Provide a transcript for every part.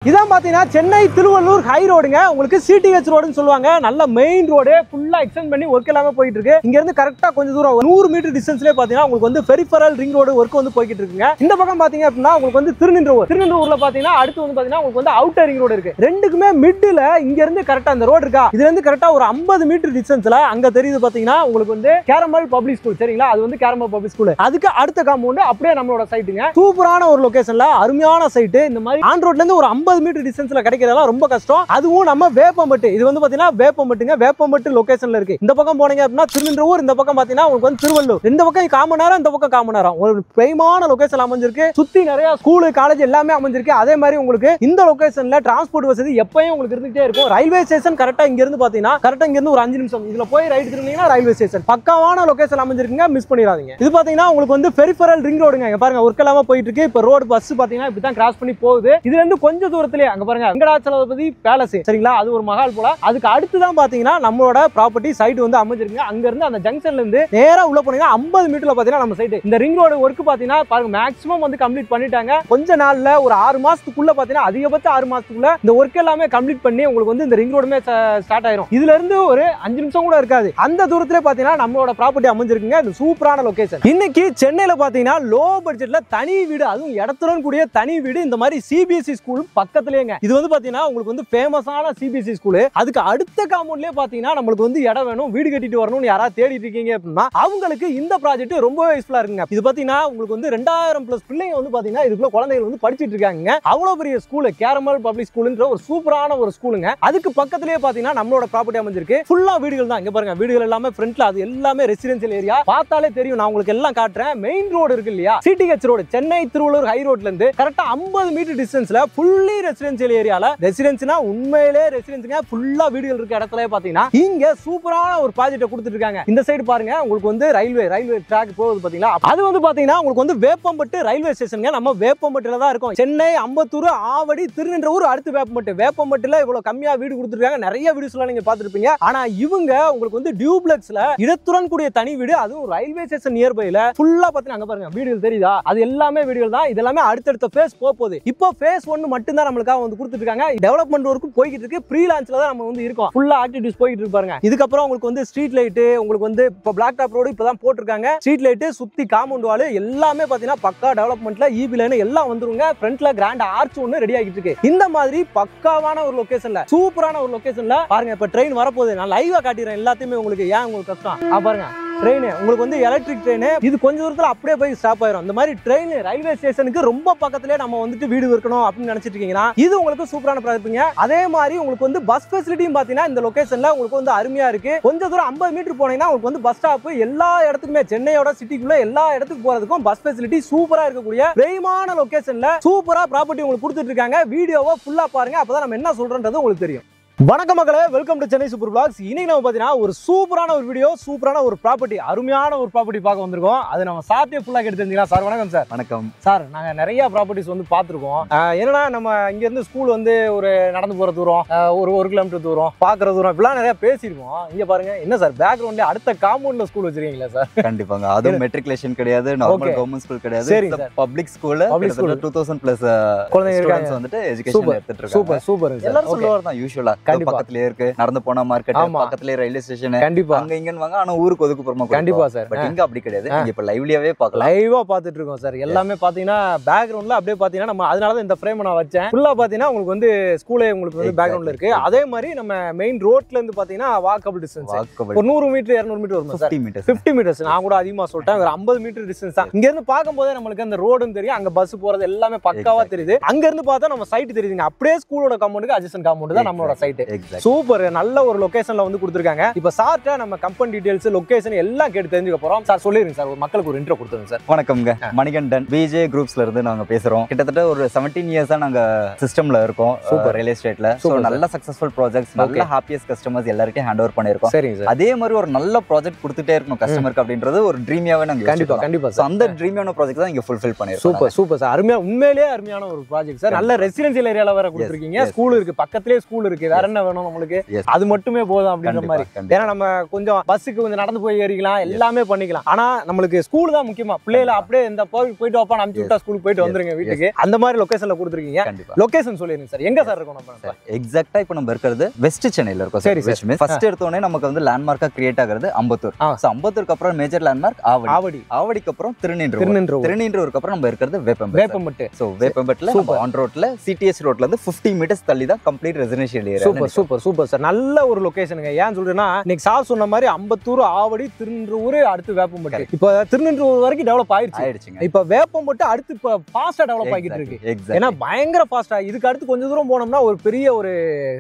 இதான் பாத்தீங்கன்னா சென்னை திருவள்ளூர் ஹை ரோடுங்க. உங்களுக்கு சிடிஹெச் ரோடுன்னு சொல்லுவாங்க. நல்ல மெயின் ரோடு ஃபுல்லா எக்ஸ்டெண்ட் பண்ணி ஒர்க் எல்லாமே போயிட்டு இருக்கு. இங்க இருந்து கரெக்டா கொஞ்சம் தூரம் 100 மீட்டர் டிஸ்டன்ஸ்லயே பாத்தீங்கன்னா உங்களுக்கு வந்து பெரிஃபரல் ரிங் ரோடு ஒர்க் வந்து போயிட்டு இருக்குங்க. இந்த பக்கம் பாத்தீங்க அப்படின்னா உங்களுக்கு வந்து திருநின்றவூர்ல பாத்தீங்கன்னா அடுத்து வந்து பாத்தீங்கன்னா உங்களுக்கு வந்து அவுட்டர் ரிங் ரோடு இருக்கு. ரெண்டுக்குமே மிட்ல இங்க இருந்து கரெக்டா அந்த ரோடு இருக்கா, இதுல இருந்து கரெக்டா ஒரு 50 மீட்டர் டிஸ்டன்ஸ்ல அங்க தெரியுது பாத்தீங்கன்னா உங்களுக்கு வந்து கேரமல் பப்ளிக் ஸ்கூல். சரிங்களா, அது வந்து கேரமல் பப்ளிக் ஸ்கூல். அதுக்கு அடுத்த காம்பவுண்ட் அப்படியே நம்மளோட சைட்டுங்க. சூப்பரான ஒரு லொகேஷன்ல அருமையான சைட். இந்த மாதிரி ஆன் ரோட்ல இருந்து ஒரு 50 மீட்டர் டிஸ்டன்ஸ்ல கிடைக்கிறதெல்லாம் ரொம்ப கஷ்டம். அதுவும் நம்ம வேப்பம்பட்டு, இது வந்து பாத்தீங்கன்னா வேப்பம்பட்டுங்க. வேப்பம்பட்டு லொகேஷன்ல இருக்கு. இந்த பக்கம் போனீங்க அப்படின்னா திருநின்றவூர், இந்த பக்கம் பாத்தீங்கன்னா உங்களுக்கு வந்து திருவள்ளூர். இந்த பக்கம் காமநேரம், இந்த பக்கம் காமநேரம். ஒரு பிரைமான லொகேஷன் அமைஞ்சிருக்கு. சுத்தி நிறைய ஸ்கூல் காலேஜ் எல்லாமே அமைஞ்சிருக்கு. அதே மாதிரி உங்களுக்கு இந்த லொகேஷன்ல டிரான்ஸ்போர்ட் வசதி எப்பயும் உங்களுக்கு இருந்துட்டே இருக்கும். ரயில்வே ஸ்டேஷன் கரெக்டா இங்க இருந்து பாத்தீங்கன்னா கரெக்டா இங்க இருந்து ஒரு 5 நிமிஷம் இதுல போய் ரைட் திரும்பினீங்கன்னா ரயில்வே ஸ்டேஷன். பக்காவான லொகேஷன் அமைஞ்சிருக்குங்க, மிஸ் பண்ணிடாதீங்க. இது பாத்தீங்கன்னா உங்களுக்கு வந்து பெரிஃபரல் ரிங் ரோடுங்க. இங்க பாருங்க ஒர்க் எல்லாமே போயிட்டு இருக்கு. இப்ப ரோடு பஸ் பாத்தீங்கன்னா இப்படி தான் கிராஸ் பண்ணி போகுது. இதுல இருந்து கொஞ்சம் தூரத்திலே அங்க பாருங்க வெங்கடாச்சலபதி பேலஸ். சரிங்களா, அது ஒரு மஹால் போல. அதுக்கு அடுத்து தான் பாத்தீங்கன்னா நம்மளோட ப்ராப்பர்ட்டி சைட் வந்து அமைஞ்சிருக்கு. அங்க இருந்து அந்த ஜங்ஷன்ல இருந்து நேரா உள்ள போனீங்கன்னா 50 மீட்டர்ல பாத்தீங்கன்னா நம்ம சைட். இந்த ரிங் ரோடு ஒர்க் பாத்தீங்கன்னா பாருங்க மேக்ஸிமம் வந்து கம்ப்ளீட் பண்ணிட்டாங்க. கொஞ்ச நாள்ல ஒரு 6 மாசத்துக்குள்ள பாத்தீங்கன்னா அதிகபட்சம் 6 மாசத்துக்குள்ள இந்த ஒர்க் எல்லாமே கம்ப்ளீட் பண்ணி உங்களுக்கு வந்து இந்த ரிங் ரோடுமே ஸ்டார்ட் ஆயிரும். இதுல இருந்து ஒரு 5 நிமிஷம் கூட இருக்காது. அந்த தூரத்திலே பாத்தீங்கன்னா நம்மளோட ப்ராப்பர்ட்டி அமைஞ்சிருக்குங்க. இது சூப்பரான லொகேஷன். இன்னைக்கு சென்னையில பாத்தீங்கன்னா லோ பட்ஜெட்ல தனி வீடு, அதுவும் இடத்துடன் கூடிய தனி வீடு இந்த மாதிரி சிபிஎஸ்இ ஸ்கூல் பக்கத்துலயேங்க. இது வந்து பாத்தீங்கன்னா உங்களுக்கு வந்து ஃபேமஸான சிபிஎஸ்இ ஸ்கூல். அதுக்கு அடுத்த காம்பவுண்ட்லயே பாத்தீங்கன்னா நம்மளுக்கு வந்து இடம் வேணும், வீடு கட்டிட்டு வரணும்னு யாராவது தேடிட்டு இருக்கீங்க அப்படின்னா அவங்களுக்கு இந்த ப்ராஜெக்ட் ரொம்ப யூஸ்ஃபுல்லா இருக்குங்க. இது பாத்தீங்கன்னா உங்களுக்கு வந்து 2000+ பிள்ளைங்க வந்து பாத்தீங்கன்னா இதுக்குள்ள குழந்தைகள் வந்து படிச்சிட்டு இருக்காங்க. அவ்வளவு பெரிய ஸ்கூல், கேரமல் பப்ளிக் ஸ்கூல்ன்ற ஒரு சூப்பரான ஒரு ஸ்கூலுங்க. அதுக்கு பக்கத்துலயே பாத்தீங்கன்னா நம்மளோட ப்ராப்பர்ட்டி அமைஞ்சிருக்கு. ஃபுல்லா வீடுகள் தான். இங்க பாருங்க வீடுகள் எல்லாமே ஃப்ரண்ட்ல, அது எல்லாமே ரெசிடென்ஷியல் ஏரியா. பார்த்தாலே தெரியும். நான் உங்களுக்கு எல்லாம் காட்டுறேன். மெயின் ரோடு இருக்கு இல்லையா, CTH road, Chennai Tiruvallur high ரோட்ல இருந்து கரெக்டா 50 மீட்டர் டிஸ்டன்ஸ்ல ஃபுல்லி ரெசிடென்ஷியல் ஏரியால. ரெசிடென்ஸ்னா உண்மையிலே ரெசிடென்ஸ்ங்க, ஃபுல்லா வீடுகள் இருக்க இடத்துல பாத்தீங்கன்னா இங்க சூப்பரான ஒரு ப்ராஜெக்ட் கொடுத்துட்டு இருக்காங்க. இந்த சைடு பாருங்க உங்களுக்கு வந்து ரயில்வே ட்ராக் போகுது பாத்தீங்களா, அது வந்து பாத்தீங்கன்னா உங்களுக்கு வந்து வேப்பம்பட்டு ரயில்வே ஸ்டேஷன். நம்ம வேப்பம்பட்டுல தான் இருக்கோம். சென்னை, அம்பத்தூர், ஆவடி, திருநின்றவூர், அடுத்து வேப்பம்பட்டு. வேப்பம்பட்டுல இவ்வளவு கம்மியா வீடு கொடுத்துருக்காங்க. நிறைய வீடியோஸ் எல்லாம் நீங்க பாத்துருப்பீங்க. ஆனா இவங்க உங்களுக்கு வந்து டியூப்ளெக்ஸ்ல இடத்துடன் கூடிய தனி வீடு, அதுவும் ரயில்வே ஸ்டேஷன் நியர்பைல ஃபுல்லா பாத்தீங்கன்னா அங்க பாருங்க வீடுகள் தெரியுதா, அது எல்லாமே வீடுகள் தான். இதெல்லாமே அடுத்தடுத்த ஃபேஸ் போகுது. இப்போ ஃபேஸ் 1 மட்டும் தான் நம்மளுக்காக வந்து கொடுத்துட்டு இருக்காங்க. டெவலப்மெண்ட் ஒர்க் போயிட்டு இருக்கு. ப்ரீ லான்ச்ல தான் நம்ம வந்து இருக்கோம். ஃபுல்லா ஆக்டிவிட்டிஸ் போயிட்டு இருக்கு பாருங்க. இதுக்கப்புறம் உங்களுக்கு வந்து ஸ்ட்ரீட் லைட், உங்களுக்கு வந்து இப்போ பிளாக் டாப் ரோடு இப்பதான் போட்டிருக்காங்க. ஸ்ட்ரீட் லைட், சுத்தி காம்பவுண்ட் வால் எல்லாமே பாத்தீங்கன்னா பக்கா டெவலப்மெண்ட்ல ஈபி லைன் எல்லாம் வந்துருங்க. ஃப்ரண்ட்ல கிராண்ட் ஆர்ச் ஒன்னு ரெடி ஆகிட்டு இருக்கு. இந்த மாதிரி பக்காவான ஒரு லொகேஷன்ல, சூப்பரான ஒரு லொகேஷன்ல பாருங்க. இப்ப ட்ரெயின் வரப்போகுது. நான் லைவா காட்டிடுறேன் எல்லாத்தையுமே உங்களுக்கு. ஏன் உங்களுக்கு கஷ்டம் பாருங்க. ட்ரெயின் உங்களுக்கு வந்து எலக்ட்ரிக் ட்ரெயின். இது கொஞ்ச தூரத்துல அப்படியே போய் ஸ்டாப் ஆயிரும். இந்த மாதிரி ட்ரெயின் ரயில்வே ஸ்டேஷனுக்கு ரொம்ப பக்கத்திலே நம்ம வந்துட்டு வீடு இருக்கணும் அப்படின்னு நினைச்சிட்டு இருக்கீங்கன்னா இது உங்களுக்கு சூப்பரான ப்ராஜெக்ட்ங்க. அதே மாதிரி உங்களுக்கு வந்து பஸ் ஃபெசிலிட்டியும் பாத்தீங்கன்னா இந்த லொகேஷன்ல உங்களுக்கு வந்து அருமையா இருக்கு. கொஞ்ச தூரம் 50 மீட்டர் போனீங்கன்னா உங்களுக்கு வந்து பஸ் ஸ்டாப் எல்லா இடத்துக்குமே, சென்னையோட சிட்டிக்குள்ள எல்லா இடத்துக்கு போறதுக்கும் பஸ் ஃபெசிலிட்டி சூப்பரா இருக்கக்கூடிய பிரைமான லொகேஷன்ல சூப்பரா ப்ராப்பர்ட்டி உங்களுக்கு கொடுத்துட்டு இருக்காங்க. வீடியோவை ஃபுல்லா பாருங்க, அப்பதான் நம்ம என்ன சொல்றோம்ன்றது உங்களுக்கு தெரியும். வணக்கம் மக்களே, welcome to Chennai super blocks. இன்னைக்கு நம்ம பாத்தீங்கன்னா ஒரு சூப்பரான ஒரு வீடியோ, சூப்பரான ஒரு ப்ராப்பர்ட்டி, அருமையான ஒரு ப்ராப்பர்ட்டி பார்க்க வந்திருக்கோம். அது நம்ம சார்ட்டே ஃபுல்லா கேட்டு தெரிஞ்சுக்கலாம். சார் வணக்கம். சார் வணக்கம். சார் நாங்க நிறைய ப்ராப்பர்ட்டிஸ் வந்து பார்த்துருக்கோம். என்னன்னா நம்ம இங்க இருந்து ஸ்கூல் வந்து ஒரு நடந்து போற தூரம், ஒரு 1 கிலோமீட்டர் தூரம், பாக்குற தூரம் இப்பெல்லாம் நிறைய பேசிருக்கோம். இங்க பாருங்க என்ன சார் பேக்ரவுண்ட்ல அடுத்த காம்பவுண்ட்ல ஸ்கூல் வச்சிருக்கீங்களா சார்? கண்டிப்பாங்க. அதுவும் மெட்ரிகுலேஷன் கிடையாது, நார்மல் கவர்மெண்ட் ஸ்கூல் கிடையாது. சரி, பப்ளிக் ஸ்கூல். 2000+ குழந்தைங்க இருக்காங்க வந்துட்டு எஜுகேஷன் எடுத்துட்டு இருக்காங்க. Super super. எல்லாரும் சொல்லுவாங்க தான் யூசுவலா பக்கத்துலயே இருக்கு, நடந்து போனா மார்க்கெட், பக்கத்துலயே ரயில்வே ஸ்டேஷன். கண்டிப்பா அங்க இங்கன்னு வாங்க, ஆனா ஊருக்கு ஒதுக்குப்புறமா. கண்டிப்பா சார். பட் இங்க அப்படி கிடையாது. இங்க இப்ப லைவ்லியாவே பார்க்கலாம். லைவா பாத்துட்டு இருக்கோம் சார். எல்லாமே பாத்தீங்கன்னா பேக்ரவுண்ட்ல அப்படியே பாத்தீங்கன்னா நம்ம அதனால தான் இந்த ஃப்ரேம் நான் வச்சேன். ஃபுல்லா பாத்தீங்கன்னா உங்களுக்கு வந்து ஸ்கூலே உங்களுக்கு வந்து பேக்ரவுண்ட்ல இருக்கு. அதே மாதிரி நம்ம மெயின் ரோட்ல இருந்து பாத்தீங்கன்னா வாக்கபிள் டிஸ்டன்ஸ் ஒரு 100 மீட்டர் 200 மீட்டர் வரும் சார். 50 மீட்டர்ஸ். நான் கூட அதிகமா சொல்லிட்டேன். ஒரு 50 மீட்டர் டிஸ்டன்ஸ் தான். இங்க இருந்து பாக்கும்போதே நம்மளுக்கு அந்த ரோடும் தெரியும், அங்க பஸ் போறது எல்லாமே பக்காவா தெரியுது. அங்க இருந்து பார்த்தா நம்ம சைட் தெரியுதுங்க. அப்படியே ஸ்கூலோட காம்பவுண்டுக்கு அட்ஜசன்ட் காம்பவுண்ட் தான் நம்மளோட சைட். சூப்பர். நல்ல ஒரு லொகேஷன்ல வந்து கொடுத்திருக்காங்க. இப்ப சார்ட்ட நம்ம கம்பெனி டீடைல்ஸ், லொகேஷன் எல்லாம் கேட்டு தெரிஞ்சுக்க போறோம். சார் சொல்லிருங்க சார், ஒரு மக்களுக்கு ஒரு இன்ட்ரோ கொடுத்துருங்க சார். வணக்கம்ங்க, மணிகண்டன் பிஜே குரூப்ஸ்ல இருந்து நாங்க பேசுறோம். கிட்டத்தட்ட ஒரு 17 இயர்ஸா நாங்க சிஸ்டம்ல இருக்கோம். சூப்பர் ரியல் எஸ்டேட்ல. சோ நல்ல சக்சஸ்ஃபுல் ப்ராஜெக்ட்ஸ், நல்ல ஹாப்பியஸ்ட் கஸ்டமர்ஸ் எல்லாருக்கும் ஹேண்ட் ஓவர் பண்ணிருக்கோம். சரிங்க சார். அதே மாதிரி ஒரு நல்ல ப்ராஜெக்ட் கொடுத்துட்டே இருக்கணும் கஸ்டமருக்கு அப்படின்றது ஒரு ட்ரீமியாவே நாங்க கண்டிப்பா கண்டிப்பா சார். அந்த ட்ரீமியான ப்ராஜெக்ட் தான் இங்க ஃபுல்ஃபில் பண்ணிருக்கோம். Super super sir. அருமையா, உண்மையிலேயே அருமையான ஒரு ப்ராஜெக்ட் சார். நல்ல ரெசிடென்சியல் ஏரியால வேற கொடுத்திருக்கீங்க. ஸ்கூல் இருக்கு, பக்கத்துலயே ஸ்கூல் இருக்கு. வேற கடனை வேணும் நம்மளுக்கு, அது மட்டுமே போதும் அப்படின்ற மாதிரி. ஏன்னா நம்ம கொஞ்சம் பஸ்ஸுக்கு கொஞ்சம் நடந்து போய் ஏறிக்கலாம், எல்லாமே பண்ணிக்கலாம். ஆனா நம்மளுக்கு ஸ்கூல் தான் முக்கியமா. பிள்ளைகளை அப்படியே இந்த போயிட்டு வாப்பா அனுப்பிச்சு விட்டா ஸ்கூலுக்கு போயிட்டு வந்துருங்க வீட்டுக்கு, அந்த மாதிரி லொகேஷன்ல கொடுத்துருக்கீங்க. லொகேஷன் சொல்லிருங்க சார், எங்க சார் இருக்கும் நம்ம? எக்ஸாக்ட்டா இப்போ நம்ம இருக்கிறது வெஸ்ட் சென்னையில இருக்கோம். சரி, ஃபர்ஸ்ட் எடுத்தோடனே நமக்கு வந்து லேண்ட்மார்க்கா கிரியேட் ஆகுறது அம்பத்தூர். சோ அம்பத்தூருக்கு அப்புறம் மேஜர் லேண்ட்மார்க் ஆவடி, ஆவடிக்கு அப்புறம் திருநீன்றூருக்கு அப்புறம் நம்ம இருக்கிறது வேப்பம்பட்டு. சோ வேப்பம்பட்டுல ஆன் ரோட்ல சிடிஎஸ் ரோட்ல இருந்து 50 மீட்டர்ஸ் தள்ளி தான் complete residential area. Super super super sir, நல்ல ஒரு லொகேஷனுங்க. ஏன் சொல்றேன்னா இன்னைக்கு சார் சொன்ன மாதிரி அம்பத்தூர், ஆவடி, திருநீன்றூர், அடுத்து வேப்பம்பட்டு. இப்போ திருநீன்றூர் வரைக்கும் டெவலப் ஆயிடுச்சுங்க. இப்போ வேப்பம்பட்டு அடுத்து இப்போ ஃபாஸ்டா டெவலப் ஆகிட்டு இருக்கு. ஏன்னா பயங்கர ஃபாஸ்டா. இதுக்கு அடுத்து கொஞ்சம் தூரம் போனோம்னா ஒரு பெரிய ஒரு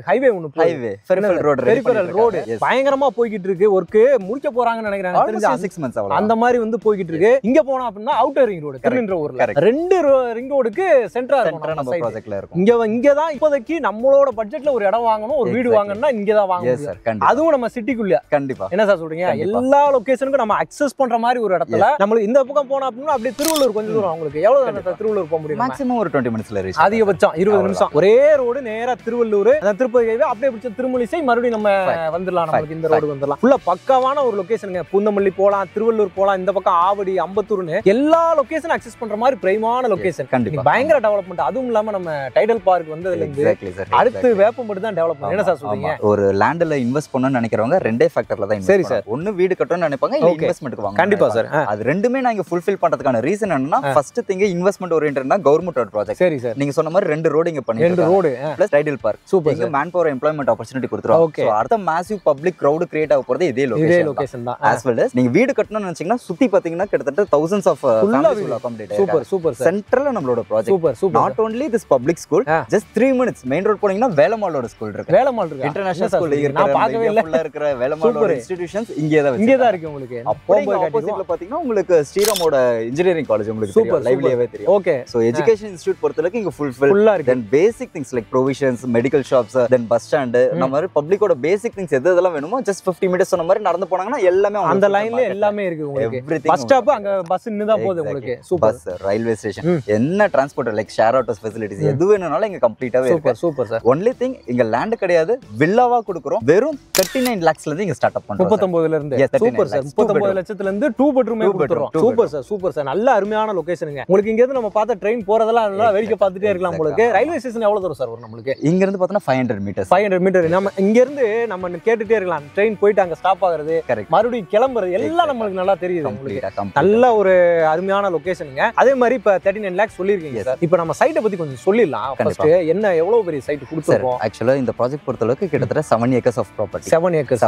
ஹைவே ஒன்னு, பெரிஃபெரல் ரோடு பயங்கரமா போய்கிட்டு இருக்கு. ஒர்க் முடிக்க போறாங்கன்னு நினைக்கிறாங்க, தெரிஞ்சா 6 months அந்த மாதிரி வந்து போய்கிட்டு இருக்கு. இங்க போனா அப்படின்னா அவுட்டர் ரிங் ரோடு, திருநீன்றூர்ல 2 ரிங் ரோடுக்கு சென்டரா நம்ம ப்ராஜெக்ட்ல இருக்கும். இங்க தான் இப்போதைக்கு நம்மளோட பட்ஜெட்ல ஒரு இடம் வாங்கணும், ஒரு வீடு வாங்கணும்னா இங்க தான் வாங்கணும். அதுவும் நம்ம சிட்டிக்குள்ள. கண்டிப்பா. என்ன சார் சொல்றீங்க? எல்லா லொகேஷனுக்கும் நம்ம அக்சஸ் பண்ற மாதிரி ஒரு இடத்துல நம்ம இந்த பக்கம் போனா அப்படின்னா அப்படியே திருவள்ளூர் கொஞ்சம் தூரம். உங்களுக்கு எவ்வளவு திருவள்ளூர் போக முடியும்? மேக்ஸிமம் ஒரு 20 minutesல ரீச். அதிகபட்சம் 20 நிமிஷம். ஒரே ரோடு நேரா திருவள்ளூர், திருப்பதி ஹைவே அப்படியே பிடிச்ச திருமலிசை மறுபடியும் நம்ம வந்துடலாம். நமக்கு இந்த ரோடு வந்துடலாம். ஃபுல்லா பக்காவான ஒரு லொகேஷனுங்க. பூந்தமல்லி போலாம், திருவள்ளூர் போலாம், இந்த பக்கம் ஆவடி, அம்பத்தூர்னு எல்லா லொகேஷன் அக்சஸ் பண்ற மாதிரி பிரைமான லொகேஷன். பயங்கர டெவலப்மெண்ட். அதுவும் இல்லாம நம்ம டைடல் பார்க் வந்ததுல இருந்து அடுத்து வேப்பம்பட்டு தான் டெவலப்மெண்ட். என்ன சார் சொல்றீங்க? ஒரு லேண்ட்ல இன்வெஸ்ட் பண்ணனும்னு நினைக்கிறவங்க ரெண்டே ஃபேக்டர்ல தான் இன்வெஸ்ட். சரி சார், ஒன்னு வீடு கட்டணும்னு நினைப்பாங்க, இல்ல இன்வெஸ்ட்மென்ட்க்கு வாங்க. கண்டிப்பா சார். அது ரெண்டுமே நான் இங்க ஃபுல்ஃபில் பண்றதுக்கான ரீசன் என்னன்னா, ஃபர்ஸ்ட் திங் இன்வெஸ்ட்மென்ட் ஓரியன்டட்னா கவர்மெண்ட் ரோட் ப்ராஜெக்ட். சரி சார், நீங்க சொன்ன மாதிரி 2 ரோடு இங்க பண்ணிருக்கோம். 2 road plus Tidel Park. Super. இங்க மேன் பவர் எம்ப்ளாய்மென்ட் ஆப்பர்சூனிட்டி கொடுத்துறோம். சோ அடுத்த மேசிவ் பப்ளிக் கிரவுட் கிரியேட் ஆக போறது இதே லொகேஷன் தான். as well as நீங்க வீடு கட்டணும்னு நினைச்சீங்கன்னா சுத்தி பாத்தீங்கன்னா கிட்டத்தட்ட thousands of families will accommodate. Super super sir. சென்ட்ரல்ல நம்மளோட project. Super super. not only this public school, just 3 minutes main road போனீங்கன்னா வேலம்மாளோட ஸ்கூல் இருக்கு. வேலம்மாள் இருக்கு. இன்டர்நேஷனல் ஸ்கூல் இருக்கு. நான் பார்க்கவே இல்ல. ஃபுல்லா இருக்கிற வேலம்மாளோட இன்ஸ்டிடியூஷன்ஸ் இங்கே தான் இருக்கு உங்களுக்கு. அப்போ ஆப்போசிட்ல பாத்தீங்கன்னா உங்களுக்கு ஸ்ரீராமோட இன்ஜினியரிங் காலேஜ் உங்களுக்கு தெரியும். லைவ்லியாவே தெரியும். ஓகே. சோ எஜுகேஷன் இன்ஸ்டிடியூட் பொறுத்தவரைக்கும் இங்க ஃபுல்லா இருக்கு. Then basic things like provisions, medical shops, then bus stand, நம்ம மாதிரி பப்ளிக்கோட பேசிக் திங்ஸ் எதெல்லாம் வேணுமோ ஜஸ்ட் 50 minutes சொன்ன மாதிரி நடந்து போனாங்கன்னா எல்லாமே அந்த லைன்ல எல்லாமே இருக்கு உங்களுக்கு. பஸ் ஸ்டாப் அங்க பஸ் நின்னு தான் போகுது உங்களுக்கு. சூப்பர். பஸ், ரயில்வே ஸ்டேஷன், என்ன transport like share autos facilities எது வேணும்னாலும் இங்க கம்ப்ளீட்டாவே இருக்கு. Super sir. ஒன்லி திங் இங்க லேண்ட் கிடையாது, வில்லாவா கொடுக்குறோம். வெறும் 39 lakhsல இருந்து இங்க ஸ்டார்ட் அப் பண்றோம். 39ல இருந்து. Super sir. 39 லட்சத்துல இருந்து 2 பெட்ரூமே கொடுத்துறோம். Super sir. Super sir. நல்ல அருமையான லொகேஷனுங்க. உங்களுக்கு இங்க இருந்து நம்ம பார்த்த ட்ரெயின் போறதெல்லாம் நல்லா வேடிக்கை பார்த்துட்டே இருக்கலாம் உங்களுக்கு. ரயில்வே ஸ்டேஷன் எவ்வளவு தூரம் சார் வரும் நம்மளுக்கு? இங்க இருந்து பார்த்தா 500 மீட்டர்ஸ். 500 மீட்டர். நம்ம இங்க இருந்து நம்ம கேட்டுட்டே இருக்கலாம். ட்ரெயின் போயிட்டு அங்க ஸ்டாப் ஆகுறது, மறுபடியும் கிளம்புறது எல்லாம் நம்மளுக்கு நல்லா தெரியுது. நல்ல ஒரு அருமையான லொகேஷனுங்க. அதே மாதிரி இப்ப 39 lakhs சொல்லிருக்கீங்க சார். இப்போ நம்ம சைட்டை பத்தி கொஞ்சம் சொல்லிடலாம். ஃபர்ஸ்ட் என்ன எவ்வளவு பெரிய சைட் கொடுத்துருக்கோம்? ஆக்சுவலா இந்த ப்ராஜெக்ட் பொறுத்தளவுக்கு கிட்டத்தட்ட 7 acres of property. 7 acres.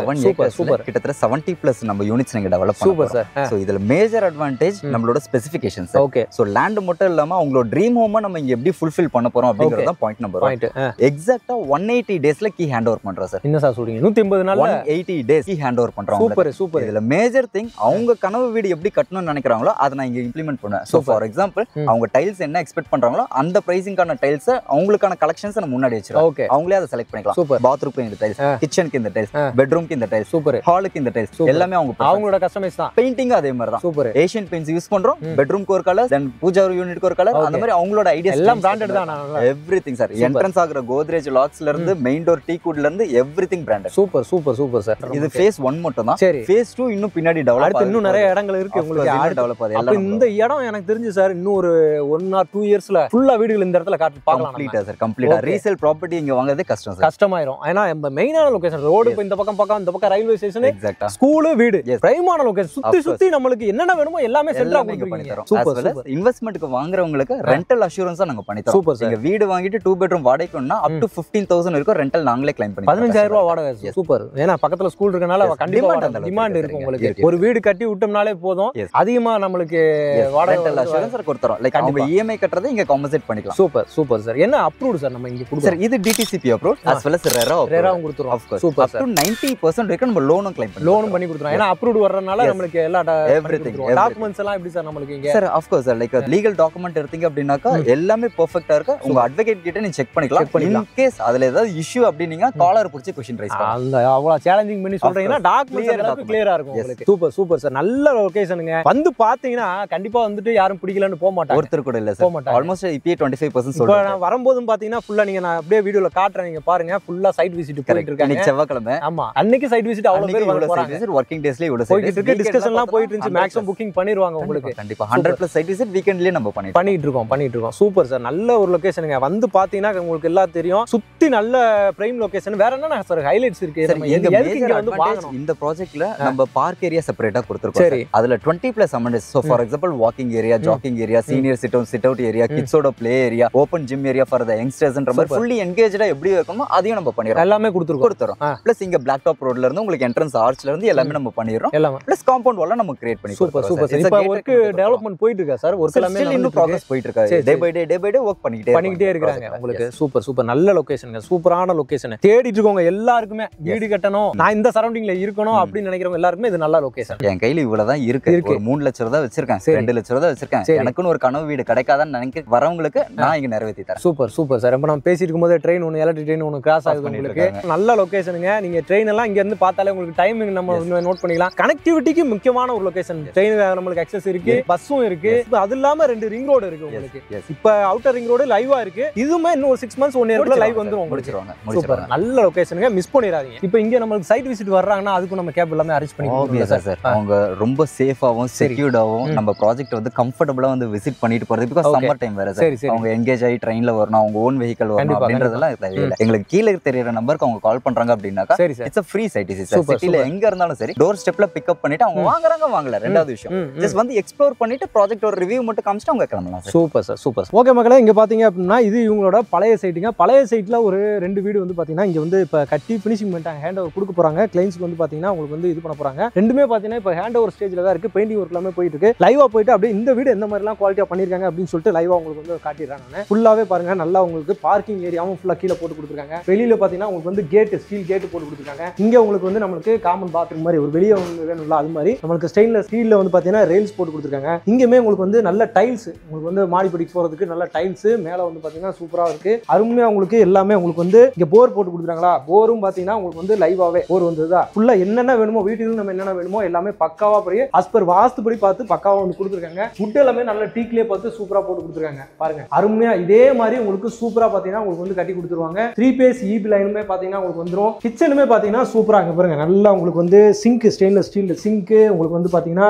Super. கிட்டத்தட்ட 70+ நம்ம யூனிட்ஸ் நீங்க டெவலப் பண்ணலாம். Super sir. சோ இதுல மேஜர் அட்வான்டேஜ் நம்மளோட ஸ்பெசிஃபிகேஷன்ஸ். ஓகே. சோ லேண்ட் மட்டும் இல்லாம அவங்களோட ட்ரீம் ஹோம் நம்ம இங்க எப்படி ஃபுல்ஃபில் பண்ண போறோம் அப்படிங்கறது தான் பாயிண்ட் நம்பர் 1. எக்ஸாக்ட்டா 180 டேஸ்ல கீ ஹேண்ட் ஓவர் பண்றோம் சார். என்ன சார் சொல்றீங்க? 180 நாள்ல 180 டேஸ் கீ ஹேண்ட் ஓவர் பண்றோம். Super super. இதுல மேஜர் திங் அவங்க கனவு வீடு எப்படி கட்டணும்னு நினைக்கிறாங்களோ அதை நான் இங்க இம்ப்ளிமெண்ட் பண்ணுவேன். சோ ஃபார் எக்ஸாம்பிள் அவங்க டைல்ஸ் என்ன எக்ஸ்பெக்ட் பண்றாங்களோ அந்த பிரைசிங்கான டைல்ஸ் அவங்களுக்கான கலெக்ஷன்ஸ் நம்ம முன்னாடி வச்சிரோம். ஓகே. அவங்களே அதை செலக்ட் பண்ணிக்கலாம். சூப்பர். பாத்ரூம்க்கு இந்த டைல்ஸ், கிச்சனுக்கு இந்த டைல்ஸ், பெட்ரூம்க்கு இந்த டைல்ஸ், சூப்பர். ஹாலுக்கு இந்த டைல்ஸ் எல்லாமே அவங்களோட கஸ்டமைஸ் தான். பெயிண்டிங் அதே மாதிரி தான். சூப்பர். ஏஷியன் பெயிண்ட்ஸ் யூஸ் பண்றோம். பெட்ரூம்க்கு ஒரு கலர், தென் பூஜா யூனிட்க்கு ஒரு கலர், அந்த மாதிரி அவங்களோட ஐடியாஸ் எல்லாம் பிராண்டட் தான். Everything sir. என்ட்ரன்ஸ் ஆகுற கோத்ரேஜ் லாக்ஸ்ல இருந்து மெயின் டோர் டீ குட்ல இருந்து everything branded. Super super super sir. இது ஃபேஸ் 1 மட்டும் தான். ஃபேஸ் 2 இன்னும் பின்னாடி டெவலப் ஆகுது. இன்னும் நிறைய இடங்கள் இருக்கு உங்களுக்கு ஆட் டெவலப் ஆகுது. அப்ப இந்த இடம் எனக்கு தெரிஞ்சு சார் இன்னும் ஒரு 1 or 2 இயர்ஸ்ல ஃபுல்லா வீடுகள் இந்த இடத்துல காட்டி பார்க்கலாம். கம்ப்ளீட்டா சார். கம்ப்ளீட்டா ரீசேல் ப்ராப்பர்ட்டி இங்க வாங்குறது கஷ்டம் சார். கஷ்டமாயிரும். ஏனா நம்ம மெயினான லொகேஷன் ரோடு இந்த பக்கம் இந்த பக்கம் ரயில்வே ஸ்டேஷன், எக்ஸாக்ட்டா ஸ்கூல், வீடு, பிரைமான லொகேஷன் சுத்தி நமக்கு என்னென்ன வேணுமோ எல்லாமே சென்டரா பண்ணி தரோம். சூப்பர். இன்வெஸ்ட்மென்ட்க்கு வாங்குறவங்களுக்கு ரெண்டல் அஷூரன்ஸா நாங்க பண்ணி தரோம். Super sir. நீங்க வீடு வாங்கிட்டு 2 bedroom வாடகைக்குன்னா up to 15,000 வரைக்கும் ரெண்டல் நாங்களே கிளைம் பண்ணி 15,000 ரூபாய் வாடகை. சூப்பர். ஏனா பக்கத்துல ஸ்கூல் இருக்கனால கண்டிப்பா டிமாண்ட் இருக்கு உங்களுக்கு. ஒரு வீடு கட்டி விட்டோம்னாலே போதும், அதிகமா நமக்கு வாடகை அஷூரன்ஸ் கொடுத்துறோம். லைக் அவங்க இஎம்ஐ கட்டறதை இங்க காம்பன்சேட் பண்ணிக்கலாம். Super super sir. என்ன அப்ரூவ்ட் சார் நம்ம இங்க கொடுக்குறோம் சார்? இது DTCP approved as well as ரெராவும் கொடுத்துறோம். Of course. Super sir. up to 90% வரைக்கும் நம்ம லோனும் கிளைம் பண்ணி கொடுத்துறோம். ஏனா அப்ரூவ்ட் வர்றனால நமக்கு எல்லா எவ்ரிதிங் டாக்குமெண்ட்ஸ் எல்லாம் எப்படி சார் நமக்கு இங்க? Sir of course sir. Like legal document எடுத்தீங்க அப்படினாக்கா எல்லாமே பெர்ஃபெக்ட்டா இருக்கு. உங்க அட்வொகேட் கிட்ட நீ செக் பண்ணிக்கலாம். இன் கேஸ் அதுல ஏதாவது இஷ்யூ அப்படினீங்க காலர் புடிச்சு क्वेश्चन ரைஸ் பண்ணலாம். அந்த அவ்வளவு சேலஞ்சிங் பண்ணி சொல்றீங்கன்னா டாக்குமெண்ட்ஸ் எல்லாம் கிளியரா இருக்கும் உங்களுக்கு. Super super sir. நல்ல லொகேஷனுங்க. வந்து பாத்தீங்கன்னா கண்டிப்பா வந்துட்டு யாரும் பிடிக்கலன்னு போக மாட்டாங்க. ஒருத்தர் கூட இல்ல சார். ஆல்மோஸ்ட் இப்பே 25% சொல்றேன். இப்போ நான் வரும்போதும் பாத்தீங்கன்னா ஃபுல்லா நான் அப்படியே வீடியோல காட்றேன், நீங்க பாருங்க. பாருங்க ஃபுல்லா சைட் விசிட் போயிட்டு இருக்காங்க இன்னைக்கு செவ்வாய்க்கிழமை ஆமா அன்னைக்கு சைட் விசிட் அவ்வளவு பேர் வந்து போறாங்க வர்க்கிங் டேஸ்ல இவ்வளவு போயிட்டு இருக்கு டிஸ்கஷன்லாம் போயிட்டு இருந்துச்சு மேக்ஸிமம் புக்கிங் பண்ணிடுவாங்க உங்களுக்கு கண்டிப்பா 100+ சைட் விசிட் வீக்கெண்ட்லயே நம்ம பண்ணிட்டு இருக்கோம் சூப்பர் சார் நல்ல ஒரு லொகேஷனுங்க வந்து பாத்தீங்கன்னா உங்களுக்கு எல்லாம் தெரியும் சுத்தி நல்ல பிரைம் லொகேஷன் வேற என்ன சார் ஹைலைட்ஸ் இருக்கு இங்க வந்து வாங்கணும் இந்த ப்ராஜெக்ட்ல நம்ம பார்க் ஏரியா செப்பரேட்டா கொடுத்திருக்கோம் அதுல 20+ amenities so for example walking area jogging area senior sit out area கிட்ஸோட play area open gym area for the யங்ஸ்டர்ஸ்ன்ற மாதிரி ஃபுல்லி என்கேஜ்டா எப்படி இருக்கணுமோ அதையும் நம்ம பண்ணிரோம் எல்லாமே கொடுத்துறோம் ப்ளஸ் இங்க பிளாக் டாப் ரோட்ல இருந்து உங்களுக்கு என்ட்ரன்ஸ் ஆர்ச்ல இருந்து எல்லாமே நம்ம பண்ணிரோம் ப்ளஸ் காம்பவுண்ட் வால்ல நம்ம கிரியேட் பண்ணி சூப்பர் இப்போ வர்க் டெவலப்மென்ட் போயிட்டு இருக்கா சார் வர்க் எல்லாமே இன்னும் progress போயிட்டு இருக்கு டே பை டே வர்க் பண்ணிட்டே இருக்காங்க உங்களுக்கு சூப்பர் நல்ல லொகேஷனுங்க சூப்பரான லொகேஷன் தேடிட்டு இருக்கவங்க எல்லாருக்குமே வீடு கட்டணும் நான் இந்த சரௌண்டிங்ல இருக்கணும் அப்படின்னு நினைக்கிறவங்க எல்லாருக்குமே இது நல்ல லொகேஷன் என் கையில இவ்வளவுதான் இருக்கு ஒரு 3 லட்சம் ரூபாய் வச்சிருக்கேன் 2 லட்சம் ரூபாய் வச்சிருக்கேன் எனக்குன்னு ஒரு கனவு வீடு கிடைக்காதான்னு நினைக்க வரவங்களுக்கு நான் இங்க நிறைவேத்தி தரேன் சூப்பர் சார் இப்போ நம்ம பேசிட்டு இருக்கும்போது ட்ரெயின் ஒன்று எலக்ட்ரிக் ட்ரெயின் ஒன்று கிராஸ் ஆகுது உங்களுக்கு நல்ல லொகேஷனுங்க நீங்க ட்ரெயின் எல்லாம் இங்க இருந்து பார்த்தாலே உங்களுக்கு டைமிங் நம்ம நோட் பண்ணிக்கலாம் கனெக்டிவிட்டிக்கு முக்கியமான ஒரு லொகேஷன் ட்ரெயின் நம்மளுக்கு அக்சஸ் இருக்கு பஸ்ஸும் இருக்கு அது இல்லாம 2 ரிங் ரோடு இருக்கு உங்களுக்கு இப்ப அவுட்டர் ரிங் ரோடு லைவா இருக்கு இதுவுமே இன்னும் ஒரு 6 months 1 year லைவ் வந்துரும் உங்களுக்கு சூப்பர் நல்ல லொகேஷனுங்க மிஸ் பண்ணிராதீங்க இப்போ இங்க நமக்கு சைட் விசிட் வர்றாங்கன்னா அதுக்கு நம்ம கேப் எல்லாமே அரேஞ்ச் பண்ணி கொடுக்கலாம் சார் அவங்க ரொம்ப சேஃபாவும் செக்யூர்டாவும் நம்ம ப்ராஜெக்ட் வந்து கம்ஃபர்ட்டபிளா வந்து விசிட் பண்ணிட்டு போறது பிகாஸ் சம்மர் டைம் வேற சார் அவங்க என்கேஜ் ஆகி ட்ரெயின்ல வரணும் அவங்க ஓன் வெஹிக்கிள் வரணும் அப்படின்றதெல்லாம் தேவையில்லை எங்களுக்கு கீழே தெரியற நம்பருக்கு அவங்க கால் பண்றாங்க அப்படின்னாக்கா it's a free site is sir சிட்டில எங்க இருந்தாலும் சரி டோர் ஸ்டெப்ல பிக்கப் பண்ணிட்டு அவங்க வாங்குறாங்க ரெண்டாவது விஷயம் ஜஸ்ட் வந்து எக்ஸ்ப்ளோர் பண்ணிட்டு ப்ராஜெக்ட் ஒரு ரிவ்யூ மட்டும் காமிச்சிட்டு அவங்க கிளம்பலாம் சூப்பர் ஓகே மக்களே இங்க பாத்தீங்க அப்படின்னா இது இவங்களோட பழைய சைட்டுங்க பழைய சைட்ல ஒரு 2 வீடு வந்து பாத்தீங்கன்னா இங்க வந்து இப்ப கட்டி ஃபினிஷிங் பண்ணிட்டாங்க ஹேண்ட் ஓவர் கொடுக்க போறாங்க கிளைண்ட்ஸ்க்கு வந்து பாத்தீங்கன்னா உங்களுக்கு வந்து இது பண்ண போறாங்க ரெண்டுமே பாத்தீங்கன்னா இப்ப ஹேண்ட் ஓவர் ஸ்டேஜ்ல தான் இருக்கு பெயிண்டிங் ஒர்க் எல்லாமே போயிட்டு இருக்கு லைவா போயிட்டு அப்படியே இந்த வீடு எந்த மாதிரி எல்லாம் குவாலிட்டியா பண்ணிருக்காங்க அப்படின்னு சொல்லிட்டு லைவா உங்களுக்கு வந்து காட்டிடுறாங்க நான் ஃபுல்லாவே பாருங்க நல்லா உங்களுக்கு பார்க்கிங் ஏரியாவும் ஃபுல்லா கீழே போட்டு கொடுத்துருக்காங்க வெளியில பாத்தீங்கன்னா உங்களுக்கு வந்து கேட் ஸ்டீல் கேட் போட்டு கொடுத்துருக்காங்க இங்க உங்களுக்கு வந்து நம்மளுக்கு காமன் பாத்ரூம் மாதிரி ஒரு வெளியே வேணும்ல அது மாதிரி நம்மளுக்கு ஸ்டெயின்லெஸ் ஸ்டீல்ல வந்து பாத்தீங்கன்னா ரெயில்ஸ் போட்டு கொடுத்துருக்காங்க இங்கேயுமே உங்களுக்கு வந்து நல்ல டைல்ஸ் உங்களுக்கு வந்து மாடிப்படிக்கு போறதுக்கு நல்ல டைல்ஸ் மேல வந்து பாத்தீங்கன்னா சூப்பரா இருக்கு அருமையா உங்களுக்கு எல்லாமே உங்களுக்கு வந்து இங்க போர் போட்டு கொடுத்துருக்காங்களா போரும் பாத்தீங்கன்னா உங்களுக்கு வந்து லைவாவே போர் வந்ததா ஃபுல்லா என்னென்ன வேணுமோ வீட்டுக்கு நம்ம என்னென்ன வேணுமோ எல்லாமே பக்காவா படி அஸ்பர் வாஸ்துபடி பார்த்து பக்காவா வந்து கொடுத்துருக்காங்க ஃபுட் எல்லாமே நல்ல டீக்லயே பார்த்து சூப்பரா போட்டு கொடுத்துருக்காங்க பாருங்க அருமையா இதே மாதிரி உங்களுக்கு சூப்பரா பாத்தீங்கன்னா உங்களுக்கு வந்து கட்டி கொடுத்துருவாங்க 3 பேஸ் ஈபி லைனுமே பாத்தீங்கன்னா உங்களுக்கு வந்துரும் கிச்சனுமே பாத்தீங்கன்னா சூப்பரா இங்க பாருங்க நல்லா உங்களுக்கு வந்து சிங்க் ஸ்டெயின்லெஸ் ஸ்டீல் சிங்க் உங்களுக்கு வந்து பாத்தீங்கன்னா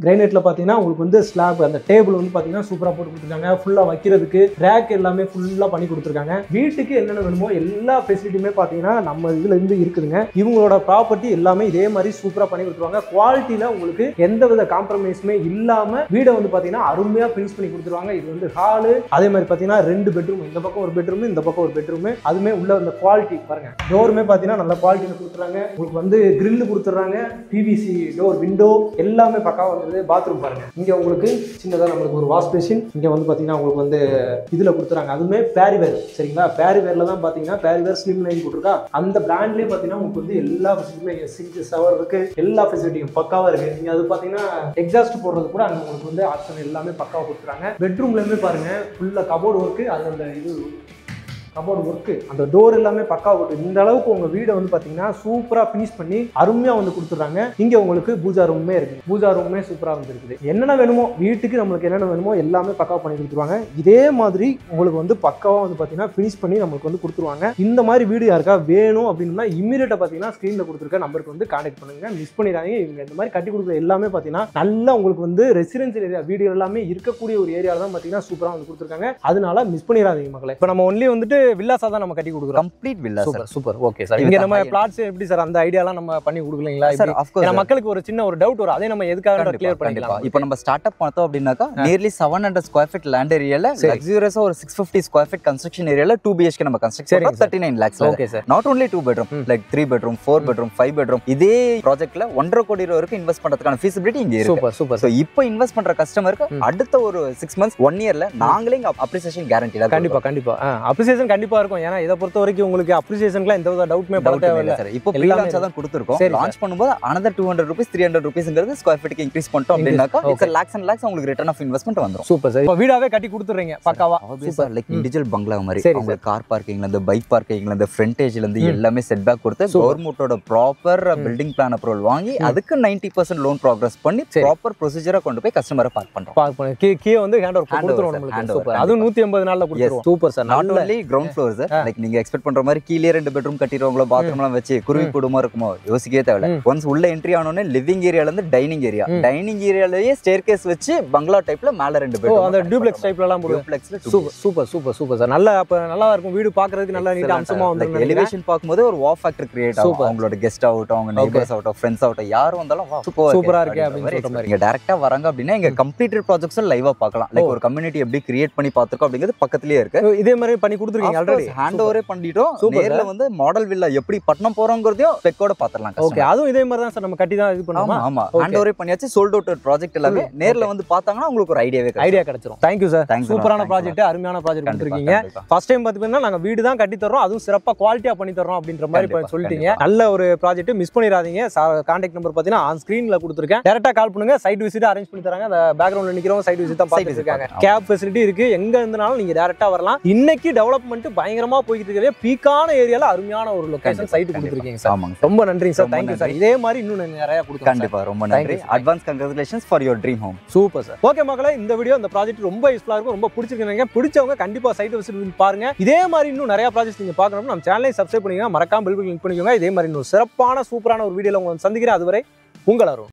கிரானைட்ல பாத்தீங்கன்னா உங்களுக்கு வந்து ஸ்லாப் அந்த டேபிள் வந்து பாத்தீங்கன்னா சூப்பரா போட்டு கொடுத்துருக்காங்க ஃபுல்லா வைக்கிறதுக்கு ரேக் எல்லாமே ஃபுல்லா பண்ணி கொடுத்துருக்காங்க வீட்டுக்கு என்னென்ன வேணுமோ எல்லா ஃபெசிலிட்டியுமே பாத்தீங்கன்னா நம்ம இதுல இருந்து இருக்குதுங்க இவங்களோட ப்ராப்பர்ட்டி எல்லாமே இதே மாதிரி சூப்பரா பண்ணி கொடுத்துருவாங்க குவாலிட்டியில உங்களுக்கு எந்தவித காம்ப்ரமைஸுமே இல்லாம வீடை வந்து பாத்தீங்கன்னா அருமையா ஃபினிஷ் பண்ணி கொடுத்துருவாங்க இது வந்து ஹாலு அதே மாதிரி பாத்தீங்கன்னா 2 பெட்ரூம் இந்த பக்கம் ஒரு பெட்ரூம் இந்த பக்கம் ஒரு பெட்ரூம் அதுமே உள்ள அந்த குவாலிட்டி பாருங்க டோருமே பாத்தீங்கன்னா நல்ல குவாலிட்டியில கொடுத்துறாங்க உங்களுக்கு வந்து கிரில் கொடுத்துறாங்க பிவிசி டோர் விண்டோ எல்லாமே பக்காவா வந்தது பாத்ரூம் பாருங்க இங்க உங்களுக்கு சின்னதா நம்மளுக்கு ஒரு வாஷ் பேசின் இங்க வந்து பாத்தீங்கன்னா உங்களுக்கு வந்து இதுல கொடுத்துறாங்க அதுமே பேரிவேர் சரிங்களா பேரிவேர்ல தான் பாத்தீங்கன்னா பேரிவேர் ஸ்லிம் லைன் போட்டுருக்கா அந்த பிராண்ட்லயே பாத்தீங்கன்னா உங்களுக்கு வந்து எல்லா ஃபெசிலிட்டியுமே சிங்க் ஷவர் இருக்கு எல்லா ஃபெசிலிட்டியும் பக்காவா இருக்கு நீங்க அது பாத்தீங்கன்னா எக்ஸாஸ்ட் போடுறது கூட அங்க உங்களுக்கு வந்து ஆப்ஷன் எல்லாமே பக்காவா கொடுத்துறாங்க பெட்ரூம்ல பாருங்க ஃபுல்லா கபோர்டு ஒர்க்கு அது அந்த இது கபோர்டு ஒர்க்கு அந்த டோர் எல்லாமே பக்கா போட்டு இந்த அளவுக்கு உங்க வீடை வந்து பாத்தீங்கன்னா சூப்பரா ஃபினிஷ் பண்ணி அருமையா வந்து கொடுத்துறாங்க இங்க உங்களுக்கு பூஜா ரூமே இருக்கு பூஜா ரூமே சூப்பரா வந்து இருக்குது என்னென்ன வேணுமோ வீட்டுக்கு நம்மளுக்கு என்னென்ன வேணுமோ எல்லாமே பக்காவா பண்ணி கொடுத்துருவாங்க இதே மாதிரி உங்களுக்கு வந்து பக்காவா வந்து பாத்தீங்கன்னா ஃபினிஷ் பண்ணி நம்மளுக்கு வந்து கொடுத்துருவாங்க இந்த மாதிரி வீடு யாருக்கா வேணும் அப்படின்னா இமீடியட்டா பாத்தீங்கன்னா ஸ்கிரீன்ல கொடுத்துருக்க நம்பருக்கு வந்து கான்டாக்ட் பண்ணுங்க மிஸ் பண்ணிடாதீங்க இவங்க இந்த மாதிரி கட்டி கொடுக்குற எல்லாமே பாத்தீங்கன்னா நல்லா உங்களுக்கு வந்து ரெசிடென்சியல் ஏரியா வீடு எல்லாமே இருக்கக்கூடிய ஒரு ஏரியால தான் பாத்தீங்கன்னா சூப்பரா வந்து கொடுத்துருக்காங்க அதனால மிஸ் பண்ணிடாதீங்க மக்களே இப்போ நம்ம ஒன்லி வந்துட்டு வில்லாஸா தான் நம்ம கட்டி கொடுக்குறோம் complete villa super okay sir இங்க நம்ம பிளாட்ஸ் எப்படி சார் அந்த ஐடியாலாம் நம்ம பண்ணி கொடுக்கலீங்களா சார் ஆஃப் கோர்ஸ் மக்களுக்கு ஒரு சின்ன ஒரு டவுட் வரும் அதே நம்ம எதுக்காக கிளியர் பண்ணிக்கலாம் இப்போ நம்ம ஸ்டார்ட் அப் பார்த்தோம் அப்படினாக்கா நியர்லி 700 ஸ்கொயர் ஃபீட் லேண்ட் ஏரியால லக்ஸூரியஸா ஒரு 650 ஸ்கொயர் ஃபீட் கன்ஸ்ட்ரக்ஷன் ஏரியால 2 BHK நம்ம கன்ஸ்ட்ரக்ட் பண்ணோம் 39 lakhs okay sir not only 2 bedroom like 3 bedroom 4 bedroom 5 bedroom இதே ப்ராஜெக்ட்ல 1.5 கோடி ரூபாய் வரைக்கும் இன்வெஸ்ட் பண்றதுக்கான ஃபீசிபிலிட்டி இங்க இருக்கு சூப்பர் சோ இப்போ இன்வெஸ்ட் பண்ற கஸ்டமருக்கு அடுத்த ஒரு 6 months 1 yearல நாங்களே அப்ரிசியேஷன் கேரண்டிடா கண்டிப்பா அப்ரிசியேஷன் கண்டிப்பா இருக்கும் ஏன்னா இத பொறுத்த வரைக்கும் உங்களுக்கு அப்ரிசியேஷன்லாம் எந்த டவுட்மே பட தேவையில்லை சார் இப்போ ப்ரீலான்ச்சா தான் கொடுத்திருக்கோம் லான்ச் பண்ணும்போது another 200 rupees 300 rupeesங்கிறது ஸ்கொயர் ஃபீட்டுக்கு இன்கிரீஸ் பண்ணிட்டோம் அப்படினாக்கா இட்ஸ் lakhs and lakhs உங்களுக்கு ரிட்டர்ன் ஆஃப் இன்வெஸ்ட்மென்ட் வந்துரும் சூப்பர் சார் இப்போ வீடாவே கட்டி கொடுத்துறீங்க பக்காவா சூப்பர் லைக் இண்டிவிஜுவல் பங்களா மாதிரி உங்களுக்கு கார் பார்க்கிங்ல இருந்து பைக் பார்க்கிங்ல இருந்து ஃப்ரண்டேஜ்ல இருந்து எல்லாமே செட் பேக் கொடுத்து கவர்மெண்டோட ப்ராப்பர் பில்டிங் பிளான் அப்ரூவல் வாங்கி அதுக்கு 90% லோன் ப்ராக்ரஸ் பண்ணி ப்ராப்பர் ப்ரொசீஜரா கொண்டு போய் கஸ்டமரை பார்க் பண்றோம் கீ வந்து ஹேண்ட் ஓவர் கொடுத்துறோம் உங்களுக்கு சூப்பர் அது 180 நாள்ல கொடுத்துறோம் super sir not only ground floors like நீங்க எக்ஸ்பெக்ட் பண்ற மாதிரி கீழே 2 பெட்ரூம் கட்டிடுவாங்களோ பாத்ரூம் எல்லாம் வச்சு குருவி கூடுமா இருக்குமோ யோசிக்கவே தேவையில்ல. ஒன்ஸ் உள்ள என்ட்ரி ஆனோனே லிவிங் ஏரியால இருந்து டைனிங் ஏரியாலயே ஸ்டேர்கேஸ் வச்சு பங்களா டைப்ல மேல 2 பெட்ரூம் அந்த டியூப்ளெக்ஸ் டைப்ல எல்லாம் டியூப்ளெக்ஸ்ல சூப்பர் சார். நல்லா இருக்கும் வீடு பாக்குறதுக்கு நல்லா நீட்டா அம்சமா வந்து எலிவேஷன் பாக்கும்போது ஒரு வா ஃபேக்டர் கிரியேட் ஆகும். அவங்களோட கெஸ்ட் ஆகட்டும் அவங்க நெய்பர்ஸ் ஆகட்டும் ஃப்ரெண்ட்ஸ் ஆகட்டும் யாரும் வந்தாலும் சூப்பரா இருக்கு அப்படின்னு சொல்ற மாதிரி. நீங்க டைரக்டா வராங்க அப்படின்னா எங்க கம்ப்ளீட்டட் ப்ராஜெக்ட்ஸ் லைவா பார்க்கலாம். லைக் ஒரு கம்யூனிட்டி எப்படி கிரியேட் பண்ணி பாத்துறோம் அப்படிங்கிறது பக்கத்துலயே இருக்கு. இதே மாதிரி பண்ணி கொடுத்துருக்கீங்க ஆல்ரெடி ஹேண்ட் ஓவரே பண்ணிட்டோம். நேர்ல வந்து மாடல் வில்லா எப்படி பட்டணம் போறோம்ங்கறதையும் ஸ்பெக்கோட பாத்துறலாம். ஓகே அதுவும் இதே மாதிரி தான் சார் நம்ம கட்டி தான் இது பண்ணுவோம். ஆமா ஹேண்ட் ஓவரே பண்ணியாச்சு. சோல்ட் அவுட் ப்ராஜெக்ட் எல்லாமே நேர்ல வந்து பார்த்தாங்கன்னா உங்களுக்கு ஒரு ஐடியா கிடைச்சிரும். Thank you sir. சூப்பரான ப்ராஜெக்ட் அருமையான ப்ராஜெக்ட் கொடுத்துருக்கீங்க. ஃபர்ஸ்ட் டைம் பாத்தீங்கன்னா நாங்க வீடு தான் கட்டி தரோம் அதுவும் சிறப்பா குவாலிட்டியா பண்ணி தரோம் அப்படின்ற மாதிரி சொல்லிட்டீங்க. நல்ல ஒரு ப்ராஜெக்ட் மிஸ் பண்ணிராதீங்க. கான்டாக்ட் நம்பர் பாத்தீங்கன்னா ஆன் ஸ்கிரீன்ல கொடுத்துருக்கேன். டைரக்டா கால் பண்ணுங்க. சைட் விசிட் அரேஞ்ச் பண்ணி தராங்க. அந்த பேக்ரவுண்ட்ல நிக்கிறவங்க சைட் விசிட் தான் பார்த்துட்டு இருக்காங்க. கேப் ஃபெசிலிட்டி இருக்கு. எங்க இருந்தாலும் நீங்க டைரக்டா வரலாம். இன்னைக்கு டெவலப்மெண்ட் பயங்கரமா போயிட்டு இருக்கவே பீக்கான ஏரியால அருமையான ஒரு லொகேஷன் சைட் கொடுத்துருக்கீங்க சார். ரொம்ப நன்றி சார். Thank you sir. இதே மாதிரி இன்னும் நிறைய கொடுங்க. கண்டிப்பா ரொம்ப நன்றி. Advance congratulations for your dream home. Super sir. Okay மக்களே இந்த வீடியோ இந்த ப்ராஜெக்ட் ரொம்ப யூஸ்ஃபுல்லா இருக்கும். ரொம்ப பிடிச்சிருக்கீங்க. பிடிச்சவங்க கண்டிப்பா சைட் விசிட் பாருங்க. இதே மாதிரி இன்னும் நிறைய ப்ராஜெக்ட்ஸ் நீங்க பார்க்கணும் நம்ம சேனலை சப்ஸ்கிரைப் பண்ணிக்கோங்க. மறக்காம பெல் பட்டன் கிளிக் பண்ணிக்கோங்க. இதே மாதிரி இன்னும் சிறப்பான சூப்பரான ஒரு வீடியோல உங்களை சந்திக்கிறேன். அதுவரை உங்கள் அருண்.